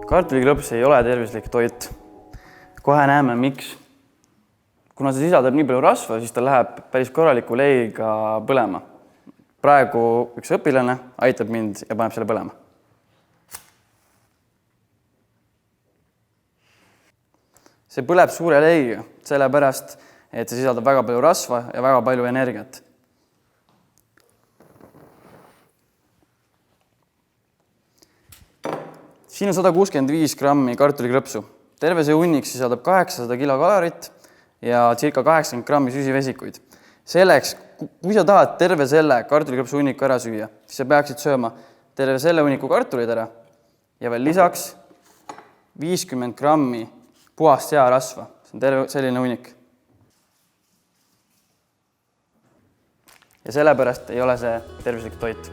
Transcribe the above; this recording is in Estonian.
Kartulikrõps ei ole tervislik toit. Kohe näeme, miks. Kuna see sisaldab nii palju rasva, siis ta läheb päris korraliku leiga põlema. Praegu üks õpilane aitab mind ja paneb selle põlema. See põleb suure leiga, sellepärast, et see sisaldab väga palju rasva ja väga palju energiat. Siin on 165 grammi kartulikrõpsu. Terve see hunnik sisaldab 800 kilokalorit ja circa 80 grammi süsivesikuid. Selleks, kui sa tahad terve selle kartulikrõpsu hunniku ära süüa, siis sa peaksid sööma terve selle hunniku kartulid ära ja veel lisaks 50 grammi puhast searasva. See on terve selline hunnik. Ja sellepärast ei ole see tervislik toit.